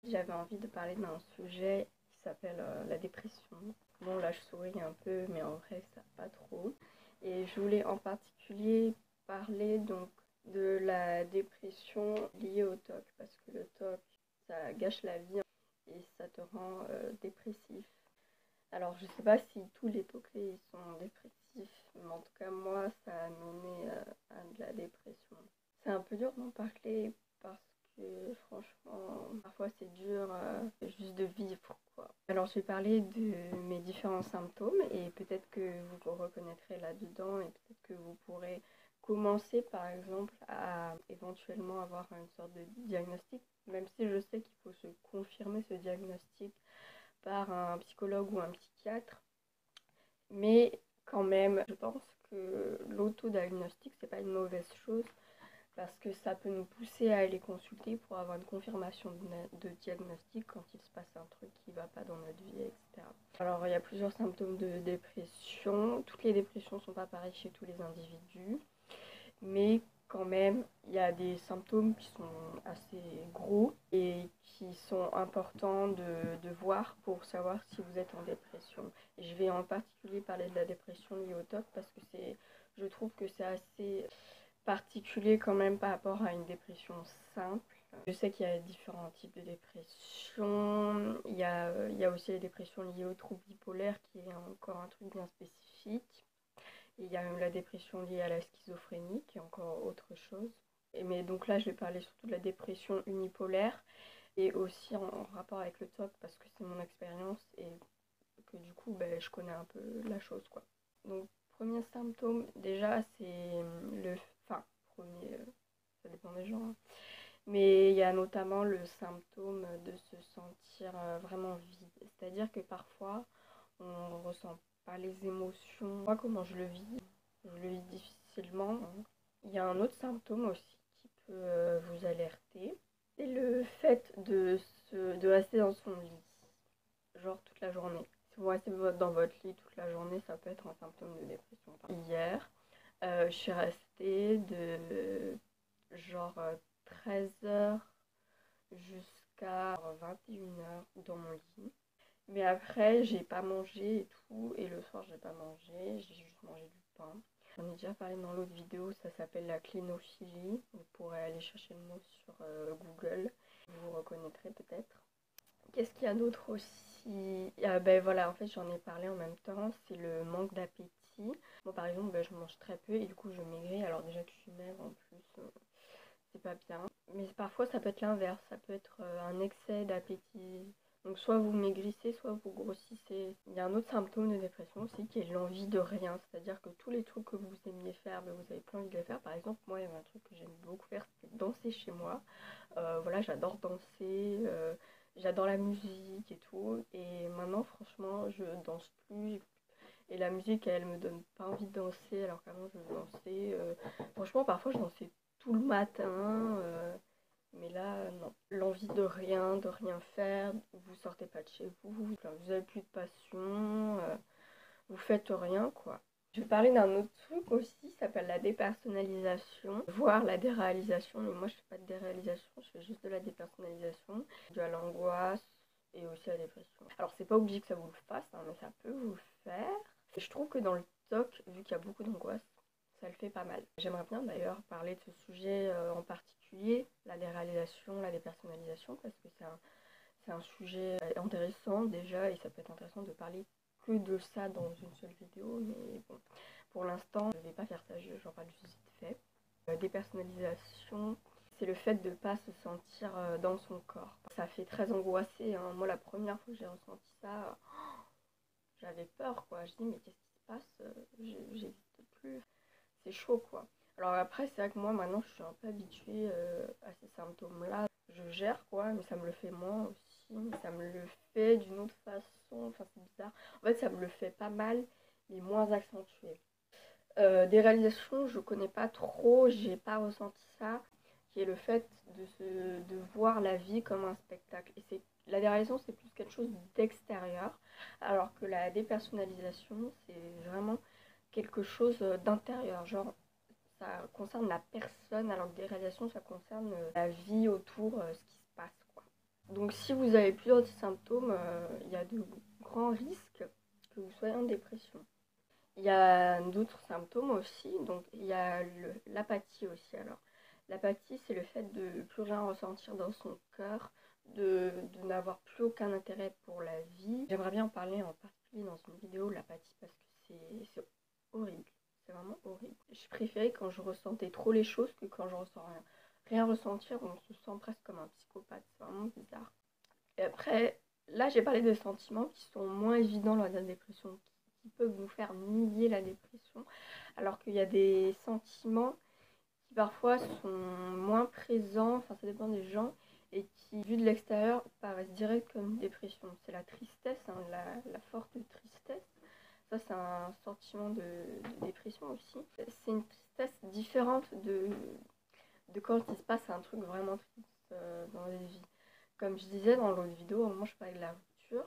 J'avais envie de parler d'un sujet qui s'appelle la dépression. Bon, là je souris un peu, mais en vrai ça pas trop. Et je voulais en particulier parler donc de la dépression liée au TOC, parce que le TOC, ça gâche la vie et ça te rend dépressif. Alors je sais pas si tous les TOClés sont dépressifs, mais en tout cas moi ça a mené à de la dépression. C'est un peu dur d'en parler parce que franchement, parfois c'est dur juste de vivre quoi. Alors je vais parler de mes différents symptômes et peut-être que vous vous reconnaîtrez là-dedans et peut-être que vous pourrez commencer par exemple à éventuellement avoir une sorte de diagnostic, même si je sais qu'il faut se confirmer ce diagnostic par un psychologue ou un psychiatre. Mais quand même, je pense que l'autodiagnostic, c'est pas une mauvaise chose parce que ça peut nous pousser à aller consulter pour avoir une confirmation de diagnostic quand il se passe un truc qui ne va pas dans notre vie, etc. Alors, il y a plusieurs symptômes de dépression. Toutes les dépressions ne sont pas pareilles chez tous les individus, mais quand même, il y a des symptômes qui sont assez gros et qui sont importants de voir pour savoir si vous êtes en dépression. Et je vais en particulier parler de la dépression liée au TOC parce que je trouve que c'est assez particulier quand même par rapport à une dépression simple. Je sais qu'il y a différents types de dépression. Il y a aussi les dépressions liées aux troubles bipolaires qui est encore un truc bien spécifique. Et il y a même la dépression liée à la schizophrénie qui est encore autre chose. Mais donc là, je vais parler surtout de la dépression unipolaire et aussi en rapport avec le TOC parce que c'est mon expérience et que du coup, je connais un peu la chose quoi. Donc, premier symptôme, déjà, c'est le... Enfin, premier, ça dépend des gens. Hein. Mais il y a notamment le symptôme de se sentir vraiment vide. C'est-à-dire que parfois, on ne ressent pas les émotions. Moi, comment je le vis? Je le vis difficilement. Hein. Il y a un autre symptôme aussi qui peut vous alerter. C'est le fait de rester dans son lit, genre toute la journée. Si vous restez dans votre lit toute la journée, ça peut être un symptôme de dépression. Hier, je suis restée de genre 13h jusqu'à 21h dans mon lit. Mais après, j'ai pas mangé et tout. Et le soir, j'ai pas mangé. J'ai juste mangé du pain. J'en ai déjà parlé dans l'autre vidéo. Ça s'appelle la clinophilie. Vous pourrez aller chercher le mot sur Google. Vous reconnaîtrez peut-être. Qu'est-ce qu'il y a d'autre aussi? Voilà, en fait, j'en ai parlé en même temps. C'est le manque d'appétit. Moi, par exemple, je mange très peu et du coup, je maigris. Alors déjà que je suis maigre en plus, c'est pas bien. Mais parfois, ça peut être l'inverse. Ça peut être un excès d'appétit. Donc, soit vous maigrissez, soit vous grossissez. Il y a un autre symptôme de dépression aussi qui est l'envie de rien. C'est-à-dire que tous les trucs que vous aimiez faire, vous avez plus envie de les faire. Par exemple, moi, il y avait un truc que j'aime beaucoup faire, c'était danser chez moi. Voilà, j'adore danser. J'adore la musique et tout. Et maintenant, franchement, je danse plus. Et la musique, elle me donne pas envie de danser, alors qu'avant, je dansais. Franchement, parfois, je dansais tout le matin. Mais là, non. L'envie de rien faire. Vous sortez pas de chez vous. Vous avez plus de passion. Vous faites rien, quoi. Je vais parler d'un autre truc aussi, ça s'appelle la dépersonnalisation, voire la déréalisation, mais moi je fais pas de déréalisation, je fais juste de la dépersonnalisation, dû à l'angoisse et aussi à la dépression. Alors c'est pas obligé que ça vous le fasse, hein, mais ça peut vous le faire. Et je trouve que dans le TOC, vu qu'il y a beaucoup d'angoisse, ça le fait pas mal. J'aimerais bien d'ailleurs parler de ce sujet en particulier, la déréalisation, la dépersonnalisation, parce que c'est un sujet intéressant déjà et ça peut être intéressant de parler que de ça dans une seule vidéo, mais bon, pour l'instant, je ne vais pas faire ça, j'en parle juste vite fait. Dépersonnalisation, c'est le fait de ne pas se sentir dans son corps. Ça fait très angoissé, hein. Moi, la première fois que j'ai ressenti ça, j'avais peur, quoi. Je dis, mais qu'est-ce qui se passe? J'existe plus. C'est chaud, quoi. Alors après, c'est vrai que moi, maintenant, je suis un peu habituée à ces symptômes-là. Je gère, quoi, mais ça me le fait moins aussi. Mais ça me le fait d'une autre façon. Enfin, c'est bizarre. En fait, ça me le fait pas mal, mais moins accentué. Des réalisations, je connais pas trop, j'ai pas ressenti ça, qui est le fait de voir la vie comme un spectacle. Et la déréalisation, c'est plus quelque chose d'extérieur, alors que la dépersonnalisation, c'est vraiment quelque chose d'intérieur. Genre, ça concerne la personne, alors que déréalisation, ça concerne la vie autour, ce qui se passe, quoi. Donc si vous avez plusieurs symptômes, il y a de grands risques que vous soyez en dépression. Il y a d'autres symptômes aussi, donc il y a l'apathie aussi. Alors, l'apathie, c'est le fait de ne plus rien ressentir dans son cœur, de n'avoir plus aucun intérêt pour la vie. J'aimerais bien en parler en particulier dans une vidéo, l'apathie, parce que c'est horrible. C'est vraiment horrible. Je préférais quand je ressentais trop les choses que quand je ressens rien. Rien ressentir, on se sent presque comme un psychopathe. C'est vraiment bizarre. Et après, là, j'ai parlé de sentiments qui sont moins évidents lors de la dépression, qui peuvent nous faire nier la dépression, alors qu'il y a des sentiments qui parfois sont moins présents, enfin ça dépend des gens, et qui, vu de l'extérieur, paraissent direct comme une dépression. C'est la tristesse, hein, la forte tristesse. Ça, c'est un sentiment de dépression aussi. C'est une tristesse différente de quand il se passe un truc vraiment triste dans la vie. Comme je disais dans l'autre vidéo, moi je parlais de la rupture.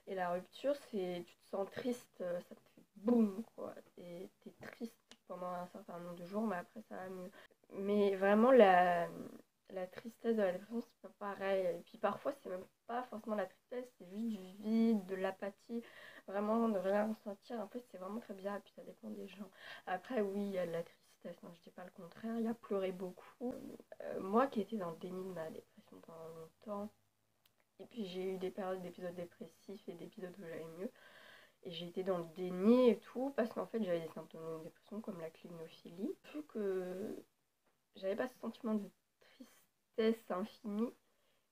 Et la rupture, c'est tu te sens triste, ça te fait boum, quoi. Et t'es triste pendant un certain nombre de jours, mais après ça va mieux. Mais vraiment, la tristesse de la dépression, c'est pas pareil. Et puis parfois, c'est même pas forcément la tristesse, c'est juste du vide, de l'apathie, vraiment de rien ressentir. En fait, c'est vraiment très bizarre, et puis ça dépend des gens. Après, oui, il y a de la tristesse, hein, je dis pas le contraire, il y a pleuré beaucoup. Moi qui étais dans le déni de ma dépression pendant longtemps, et puis j'ai eu des périodes d'épisodes dépressifs et d'épisodes où j'allais mieux. Et j'ai été dans le déni et tout, parce qu'en fait j'avais des symptômes de dépression comme la clignophilie. Vu que j'avais pas ce sentiment de tristesse infinie,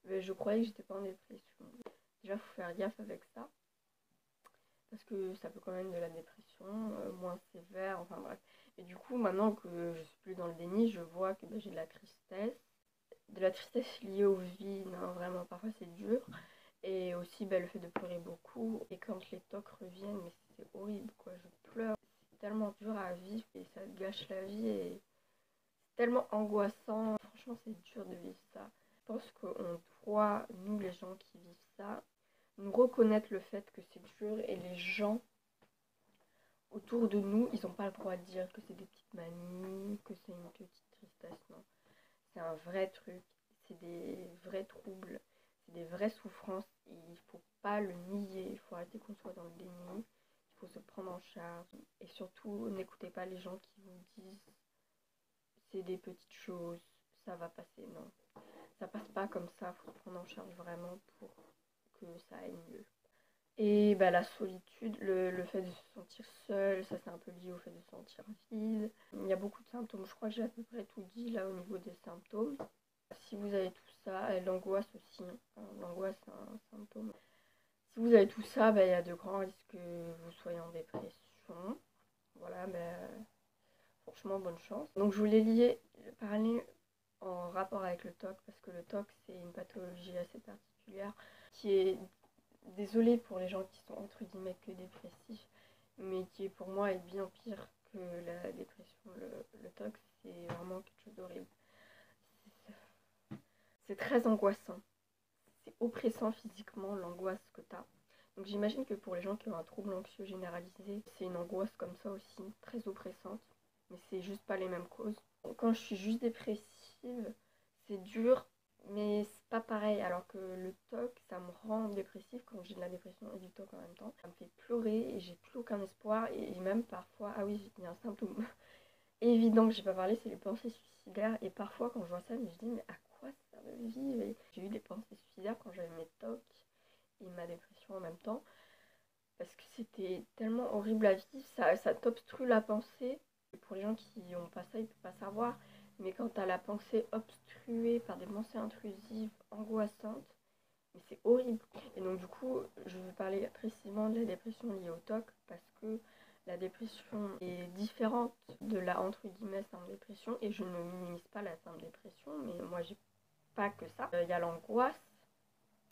mais je croyais que j'étais pas en dépression. Déjà, faut faire gaffe avec ça, parce que ça peut quand même de la dépression, moins sévère, enfin bref. Et du coup, maintenant que je suis plus dans le déni, je vois que j'ai de la tristesse liée au vide, hein, vraiment, parfois c'est dur. Et aussi le fait de pleurer beaucoup. Et quand les tocs reviennent, mais c'est horrible, quoi. Je pleure. C'est tellement dur à vivre et ça gâche la vie. Et c'est tellement angoissant. Franchement, c'est dur de vivre ça. Je pense qu'on doit, nous les gens qui vivent ça, nous reconnaître le fait que c'est dur. Et les gens autour de nous, ils n'ont pas le droit de dire que c'est des petites manies, que c'est une petite tristesse. Non. C'est un vrai truc. C'est des vrais troubles. C'est des vraies souffrances et il ne faut pas le nier, il faut arrêter qu'on soit dans le déni, il faut se prendre en charge et surtout n'écoutez pas les gens qui vous disent c'est des petites choses, ça va passer, non. Ça passe pas comme ça, il faut se prendre en charge vraiment pour que ça aille mieux. Et la solitude, le fait de se sentir seul, ça c'est un peu lié au fait de se sentir vide. Il y a beaucoup de symptômes, je crois que j'ai à peu près tout dit là au niveau des symptômes. Si vous avez tout ça, et l'angoisse aussi, hein. L'angoisse c'est un symptôme. Si vous avez tout ça, il y a de grands risques que vous soyez en dépression. Voilà, franchement, bonne chance. Donc je voulais parler en rapport avec le TOC, parce que le TOC c'est une pathologie assez particulière qui est, désolée pour les gens qui sont entre guillemets que dépressifs, mais qui pour moi est bien pire que la dépression. Le TOC c'est vraiment quelque chose d'horrible. C'est très angoissant. C'est oppressant physiquement l'angoisse que tu as. Donc j'imagine que pour les gens qui ont un trouble anxieux généralisé, c'est une angoisse comme ça aussi, très oppressante. Mais c'est juste pas les mêmes causes. Quand je suis juste dépressive, c'est dur, mais c'est pas pareil. Alors que le TOC, ça me rend dépressive quand j'ai de la dépression et du TOC en même temps. Ça me fait pleurer et j'ai plus aucun espoir. Et même parfois, ah oui, il y a un symptôme évident que j'ai pas parlé, c'est les pensées suicidaires. Et parfois, quand je vois ça, je me dis, mais à quoi ça sert de vivre? Et j'ai eu des pensées suicidaires quand j'avais mes TOC et ma dépression en même temps. Parce que c'était tellement horrible à vivre, ça t'obstrue la pensée. Et pour les gens qui n'ont pas ça, ils ne peuvent pas savoir. Mais quand tu as la pensée obstruée par des pensées intrusives, angoissantes, mais c'est horrible. Et donc du coup, je vais parler précisément de la dépression liée au TOC parce que la dépression est différente de la entre guillemets simple dépression et je ne minimise pas la simple dépression, mais moi j'ai pas que ça. Il y a l'angoisse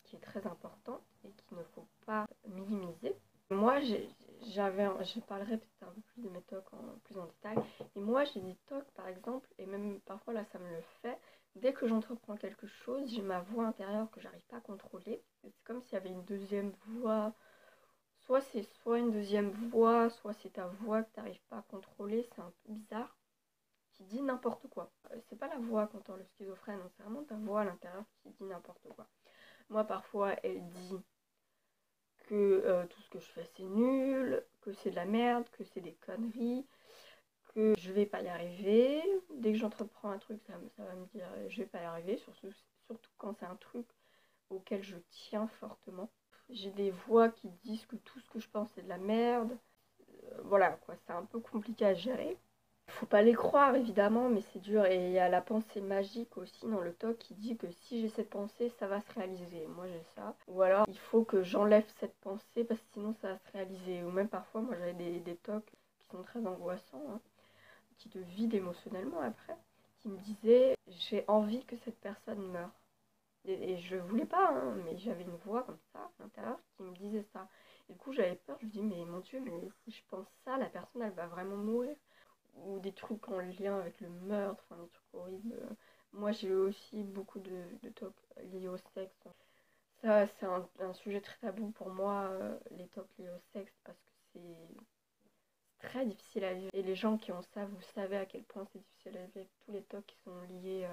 qui est très importante et qu'il ne faut pas minimiser. Moi, je parlerai peut-être un peu plus de mes TOC plus en détail, mais moi j'ai des TOC par exemple, et même parfois là ça me le fait, dès que j'entreprends quelque chose, j'ai ma voix intérieure que j'arrive pas à contrôler. C'est comme s'il y avait une deuxième voix, soit c'est soit une deuxième voix, soit c'est ta voix que tu n'arrives pas à contrôler, c'est un peu bizarre, qui dit n'importe quoi. C'est pas la voix quand on le schizophrène, c'est vraiment ta voix à l'intérieur qui dit n'importe quoi. Moi, parfois, elle dit que tout ce que je fais, c'est nul, que c'est de la merde, que c'est des conneries, que je vais pas y arriver. Dès que j'entreprends un truc, ça va me dire je vais pas y arriver, surtout quand c'est un truc auquel je tiens fortement. J'ai des voix qui disent que tout ce que je pense c'est de la merde. Voilà quoi, c'est un peu compliqué à gérer. Faut pas les croire évidemment, mais c'est dur. Et il y a la pensée magique aussi dans le TOC qui dit que si j'ai cette pensée, ça va se réaliser. Moi j'ai ça. Ou alors il faut que j'enlève cette pensée parce que sinon ça va se réaliser. Ou même parfois, moi j'avais des TOC qui sont très angoissants, hein, qui te vident émotionnellement après, qui me disaient j'ai envie que cette personne meure. Et je voulais pas, hein, mais j'avais une voix comme ça à l'intérieur qui me disait ça. Et du coup j'avais peur, je me dis mais mon Dieu, mais si je pense ça, la personne elle va vraiment mourir. Ou des trucs en lien avec le meurtre, enfin des trucs horribles. Moi j'ai eu aussi beaucoup de talks liés au sexe. Ça c'est un sujet très tabou pour moi, les talks liés au sexe, parce que c'est très difficile à vivre. Et les gens qui ont ça, vous savez à quel point c'est difficile à vivre avec tous les talks qui sont liés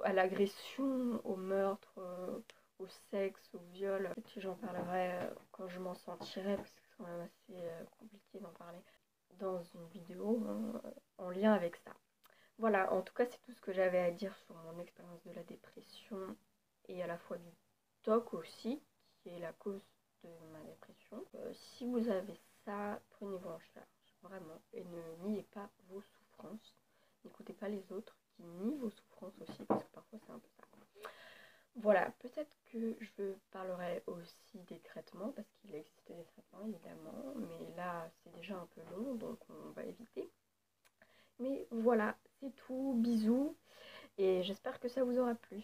à l'agression, au meurtre, au sexe, au viol. Peut-être que j'en parlerai quand je m'en sentirai, parce que c'est quand même assez compliqué d'en parler dans une vidéo hein, en lien avec ça. Voilà, en tout cas, c'est tout ce que j'avais à dire sur mon expérience de la dépression et à la fois du TOC aussi, qui est la cause de ma dépression. Si vous avez ça, prenez-vous en charge, vraiment, et ne niez pas vos souffrances. N'écoutez pas les autres qui nient vos souffrances aussi, parce que parfois c'est un peu ça. Voilà, peut-être que je parlerai aussi des traitements, parce qu'il existe des traitements évidemment, mais là c'est déjà un peu long, donc on va éviter. Mais voilà, c'est tout, bisous, et j'espère que ça vous aura plu.